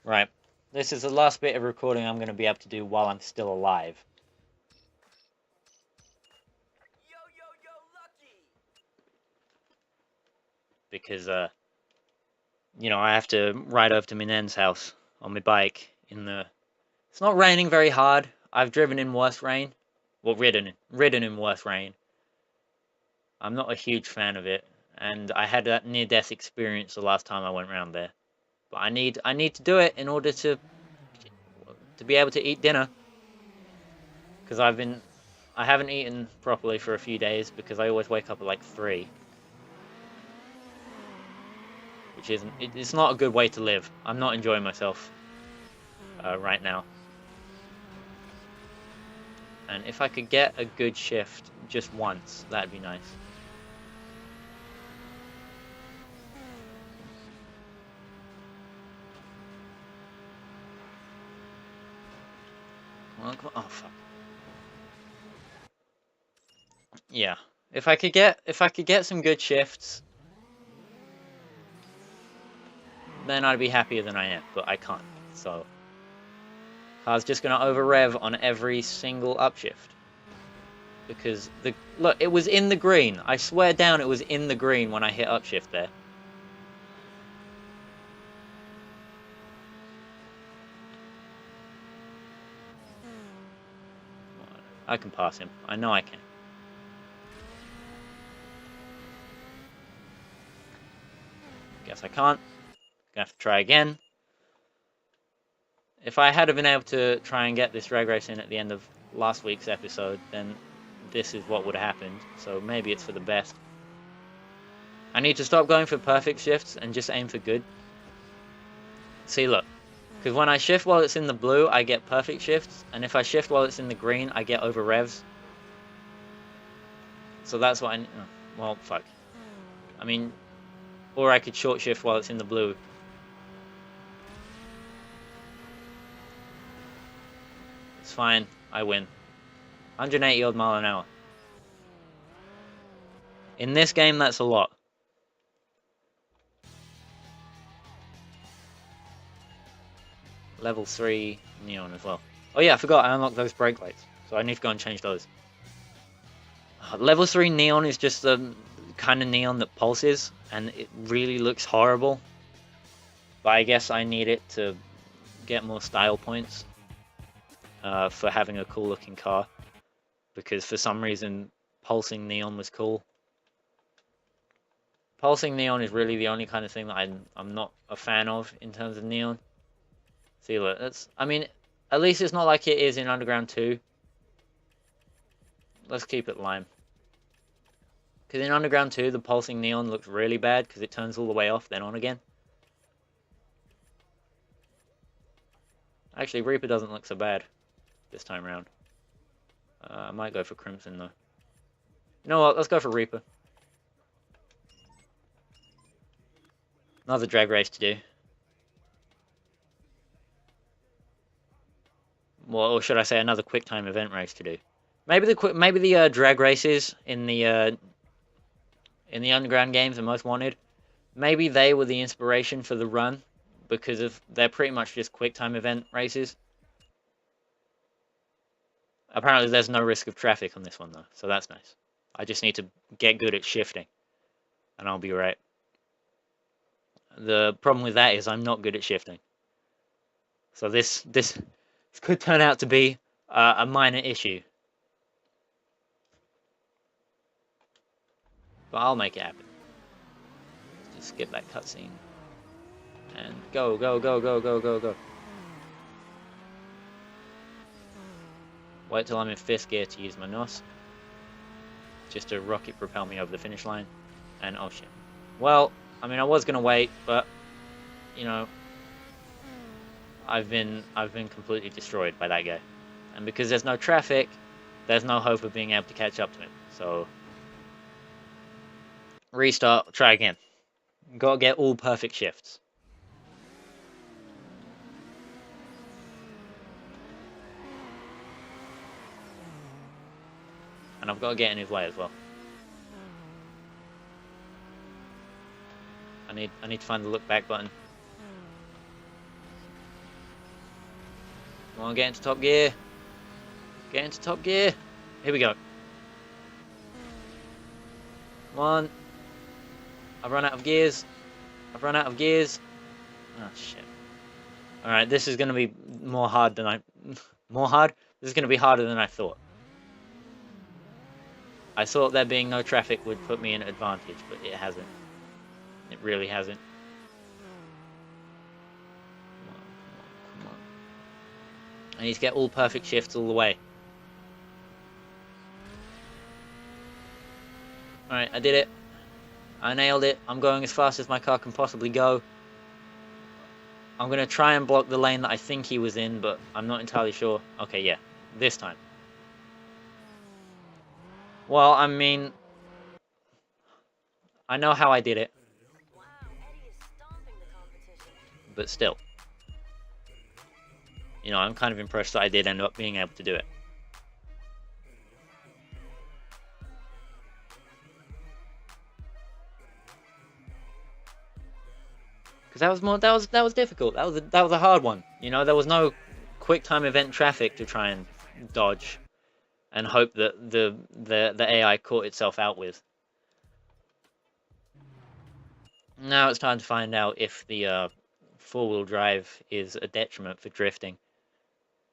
Right. This is the last bit of recording I'm going to be able to do while I'm still alive. Yo, yo, yo, Lucky! Because, I have to ride over to my nan's house on my bike in the... It's not raining very hard. I've driven in worse rain. Well, ridden in worse rain. I'm not a huge fan of it, and I had that near-death experience the last time I went around there. But I need to do it in order to be able to eat dinner, because I haven't eaten properly for a few days because I always wake up at like 3, which it's not a good way to live. I'm not enjoying myself right now. And if I could get a good shift just once, that'd be nice. Come on. Oh fuck. Yeah. If I could get some good shifts, then I'd be happier than I am, but I can't. So car's just gonna over rev on every single upshift. Because look, it was in the green. I swear down it was in the green when I hit upshift there. I can pass him. I know I can. Guess I can't. Gonna have to try again. If I had been able to try and get this drag race in at the end of last week's episode, then this is what would have happened. So maybe it's for the best. I need to stop going for perfect shifts and just aim for good. See, look. Because when I shift while it's in the blue, I get perfect shifts. And if I shift while it's in the green, I get over revs. So that's what I... well, fuck. I mean... Or I could short shift while it's in the blue. It's fine. I win. 180 odd mile an hour. In this game, that's a lot. Level 3 neon as well. Oh yeah, I forgot I unlocked those brake lights. So I need to go and change those. Level 3 neon is just the kind of neon that pulses. And it really looks horrible. But I guess I need it to get more style points. For having a cool looking car. Because for some reason, pulsing neon was cool. Pulsing neon is really the only kind of thing that I'm not a fan of in terms of neon. See, look, I mean, at least it's not like it is in Underground 2. Let's keep it lime. Because in Underground 2, the pulsing neon looks really bad because it turns all the way off, then on again. Actually, Reaper doesn't look so bad this time around. I might go for Crimson, though. You know what? Let's go for Reaper. Another drag race to do. Well, or should I say another quick time event race to do? Maybe the drag races in the Underground games, the Most Wanted, maybe they were the inspiration for the run because they're pretty much just quick time event races. Apparently, there's no risk of traffic on this one though, so that's nice. I just need to get good at shifting, and I'll be right. The problem with that is I'm not good at shifting, so this could turn out to be a minor issue. But I'll make it happen. Just skip that cutscene. And go, go, go, go, go, go, go. Wait till I'm in 5th gear to use my NOS. Just to rocket propel me over the finish line. And oh shit. Well, I mean I was gonna wait, but you know, I've been completely destroyed by that guy. And because there's no traffic, there's no hope of being able to catch up to him. So restart, try again. Gotta get all perfect shifts. And I've got to get in his way as well. I need to find the look back button. Come on, get into top gear. Get into top gear. Here we go. Come on. I've run out of gears. I've run out of gears. Oh, shit. Alright, this is going to be more hard than More hard? This is going to be harder than I thought. I thought there being no traffic would put me in advantage, but it hasn't. It really hasn't. Come on, come on, come on. I need to get all perfect shifts all the way. Alright, I did it. I nailed it. I'm going as fast as my car can possibly go. I'm going to try and block the lane that I think he was in, but I'm not entirely sure. Okay, yeah. This time. Well, I mean, I know how I did it. Wow, Eddie is stomping the competition. But still. You know, I'm kind of impressed that I did end up being able to do it. Because that was difficult. That was a hard one. You know, there was no quick time event traffic to try and dodge and hope that the AI caught itself out with. Now it's time to find out if the four-wheel drive is a detriment for drifting.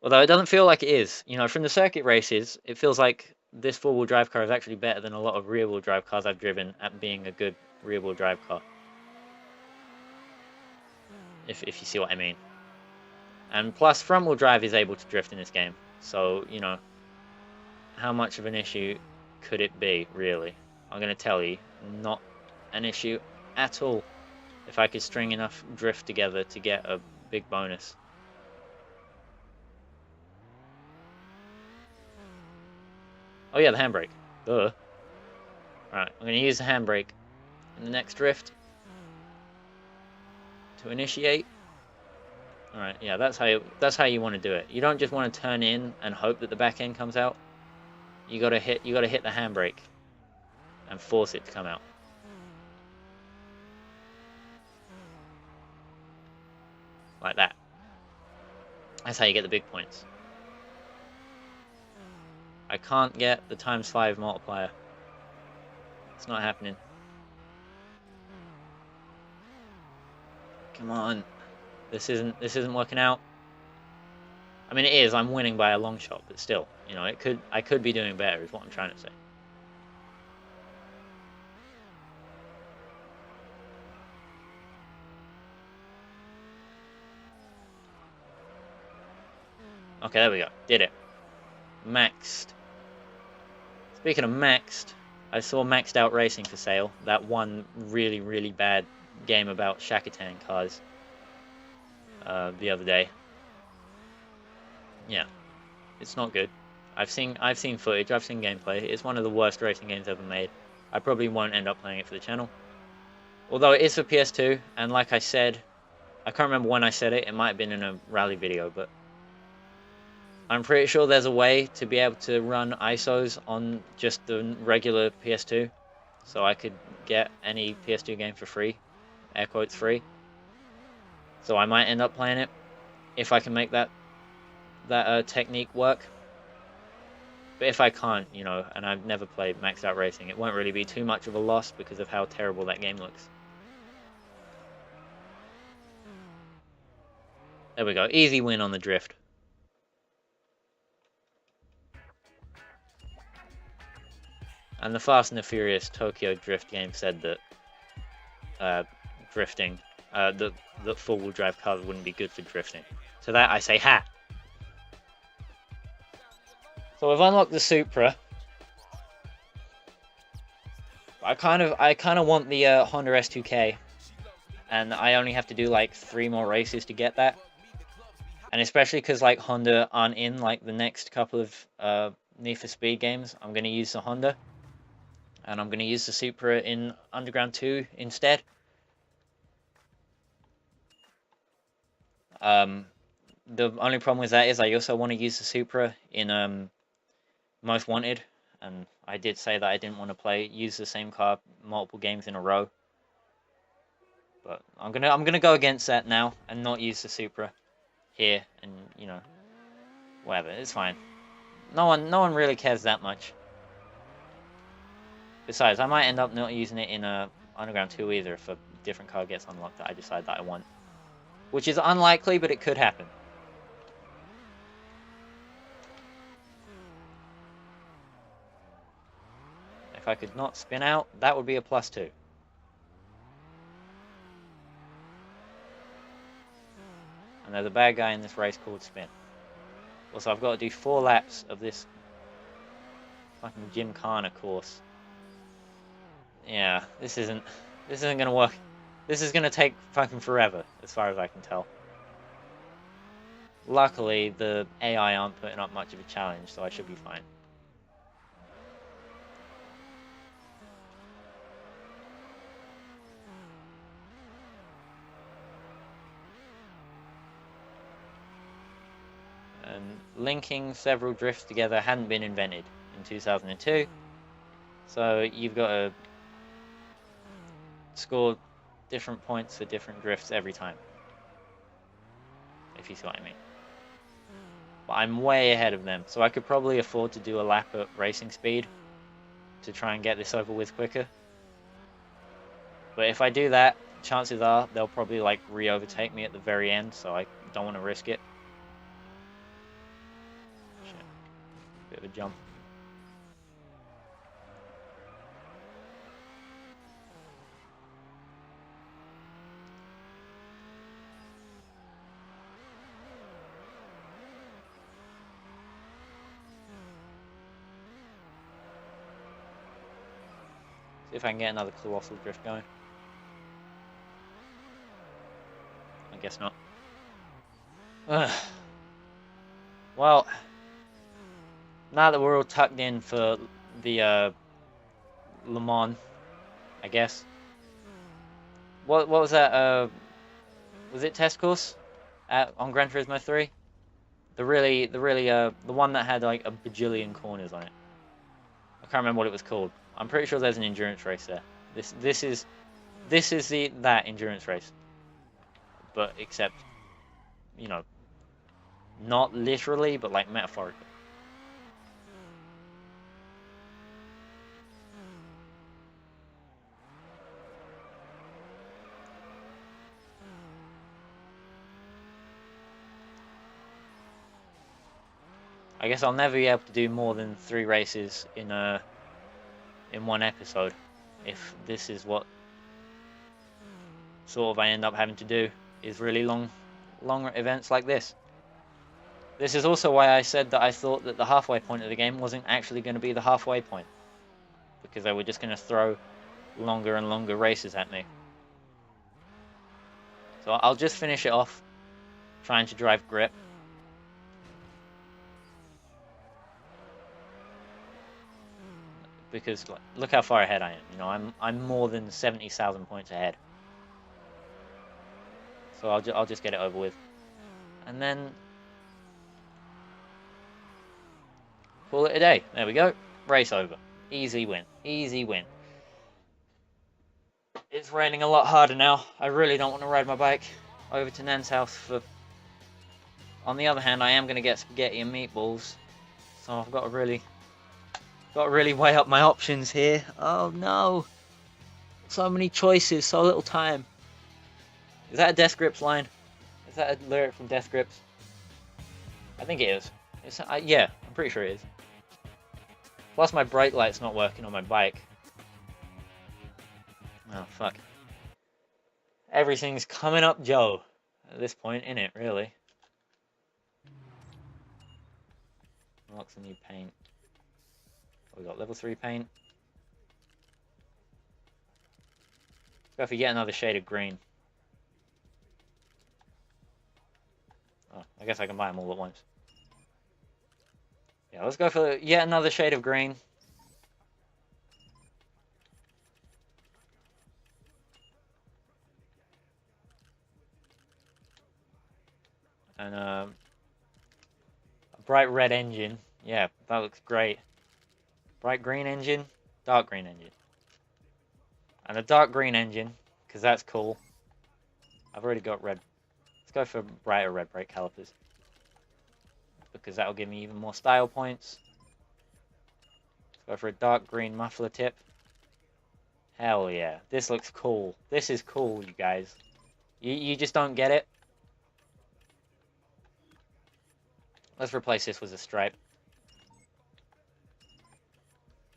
Although it doesn't feel like it is. You know, from the circuit races, it feels like this four-wheel drive car is actually better than a lot of rear-wheel drive cars I've driven at being a good rear-wheel drive car. If you see what I mean. And plus, front-wheel drive is able to drift in this game. So, you know, how much of an issue could it be, really? I'm going to tell you, not an issue at all. If I could string enough drift together to get a big bonus. Oh yeah, the handbrake. Duh. Alright, I'm going to use the handbrake in the next drift to initiate. Alright, yeah, that's how you want to do it. You don't just want to turn in and hope that the back end comes out. You gotta hit the handbrake and force it to come out. Like that. That's how you get the big points. I can't get the ×5 multiplier. It's not happening. Come on. This isn't working out. I mean, it is. I'm winning by a long shot, but still, you know, I could be doing better, is what I'm trying to say. Okay, there we go. Did it. Maxed. Speaking of maxed, I saw Maxed Out Racing for sale. That one really, really bad game about Shakotan cars. The other day. Yeah, it's not good. I've seen footage, I've seen gameplay. It's one of the worst racing games ever made. I probably won't end up playing it for the channel. Although it is for PS2, and like I said, I can't remember when I said it. It might have been in a rally video, but I'm pretty sure there's a way to be able to run ISOs on just the regular PS2, so I could get any PS2 game for free, air quotes free. So I might end up playing it if I can make that technique work. But if I can't, you know, and I've never played Maxed Out Racing, it won't really be too much of a loss because of how terrible that game looks. There we go, easy win on the drift. And the Fast and the Furious Tokyo Drift game said that drifting, that four-wheel drive cars wouldn't be good for drifting. To that I say, ha! So we've unlocked the Supra. I kind of want the Honda S2K, and I only have to do like 3 more races to get that. And especially because like Honda aren't in like the next couple of Need for Speed games, I'm gonna use the Honda. And I'm going to use the Supra in Underground 2 instead. The only problem with that is I also want to use the Supra in Most Wanted. And I did say that I didn't want to use the same car multiple games in a row. But I'm gonna go against that now and not use the Supra here, and you know, Whatever, it's fine. No one really cares that much. Besides, I might end up not using it in Underground 2 either if a different card gets unlocked that I decide that I want. Which is unlikely, but it could happen. If I could not spin out, that would be a +2. And there's a bad guy in this race called Spin. Also, I've got to do 4 laps of this fucking Gymkhana course. Yeah, this isn't gonna work. This is gonna take fucking forever, as far as I can tell. Luckily, the AI aren't putting up much of a challenge, so I should be fine. And linking several drifts together hadn't been invented in 2002, so you've got to score different points for different drifts every time, if you see what I mean. But I'm way ahead of them, so I could probably afford to do a lap at racing speed to try and get this over with quicker. But if I do that, chances are they'll probably like re-overtake me at the very end, so I don't want to risk it. Shit. Bit of a jump. See if I can get another colossal drift going. I guess not. Ugh. Well, now that we're all tucked in for the Le Mans, I guess. What was that? Was it test course on Gran Turismo 3? The one that had like a bajillion corners on it. I can't remember what it was called. I'm pretty sure there's an endurance race there. This is that endurance race, but except, you know, not literally, but like metaphorically. I guess I'll never be able to do more than 3 races in one episode, if this is what sort of I end up having to do, is really long events like this. This is also why I said that I thought that the halfway point of the game wasn't actually going to be the halfway point, because they were just going to throw longer and longer races at me. So I'll just finish it off trying to drive grip. Because look how far ahead I am. You know, I'm more than 70,000 points ahead. So I'll just get it over with, and then call it a day. There we go. Race over. Easy win. Easy win. It's raining a lot harder now. I really don't want to ride my bike over to Nan's house for. On the other hand, I am going to get spaghetti and meatballs, so I've got to really weigh up my options here. Oh no! So many choices, so little time. Is that a Death Grips line? Is that a lyric from Death Grips? I think it is. Yeah, I'm pretty sure it is. Plus my brake light's not working on my bike. Oh, fuck. Everything's coming up Joe at this point, innit, really? Unlock some new paint. We got level 3 paint. Let's go for yet another shade of green. Oh, I guess I can buy them all at once. Yeah, let's go for yet another shade of green. And a bright red engine. Yeah, that looks great. Bright green engine, dark green engine. And a dark green engine, because that's cool. I've already got red. Let's go for brighter red brake calipers. because that'll give me even more style points. Let's go for a dark green muffler tip. Hell yeah. This looks cool. This is cool, you guys. You just don't get it. Let's replace this with a stripe.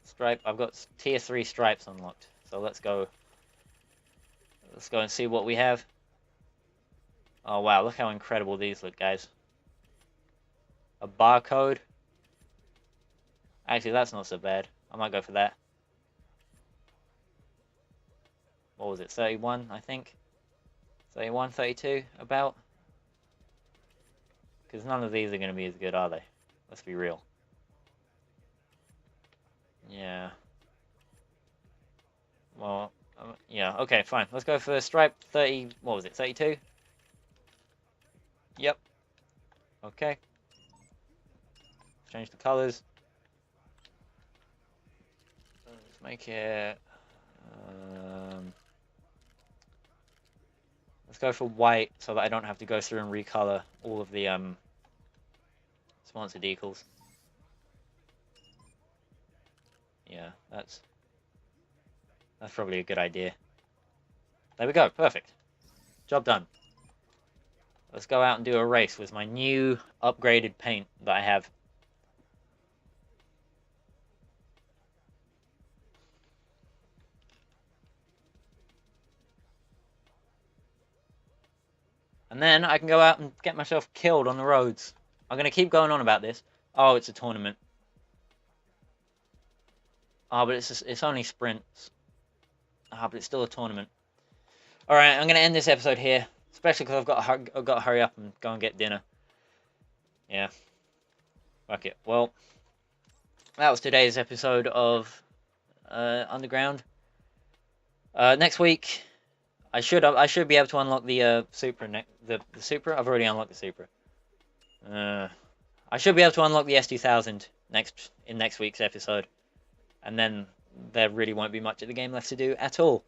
Stripe. I've got tier 3 stripes unlocked. So let's go. Let's go and see what we have. Oh wow, look how incredible these look, guys. A barcode. Actually, that's not so bad. I might go for that. What was it? 31, I think. 31, 32, about. Because none of these are going to be as good, are they? Let's be real. Yeah. Well, yeah, okay, fine. Let's go for stripe 30, what was it, 32? Yep. Okay. Change the colors. Let's make it... let's go for white so that I don't have to go through and recolor all of the sponsored decals. Yeah, that's probably a good idea. There we go, perfect. Job done. Let's go out and do a race with my new upgraded paint that I have. And then I can go out and get myself killed on the roads. I'm going to keep going on about this. Oh, it's a tournament. Oh, but it's only sprints. Ah, but it's still a tournament. Alright, I'm going to end this episode here. Especially because I've got to hurry up and go and get dinner. Yeah. Fuck it. Well, that was today's episode of Underground. Next week, I should be able to unlock the Supra. The Supra? I've already unlocked the Supra. I should be able to unlock the S2000 in next week's episode. And then there really won't be much of the game left to do at all.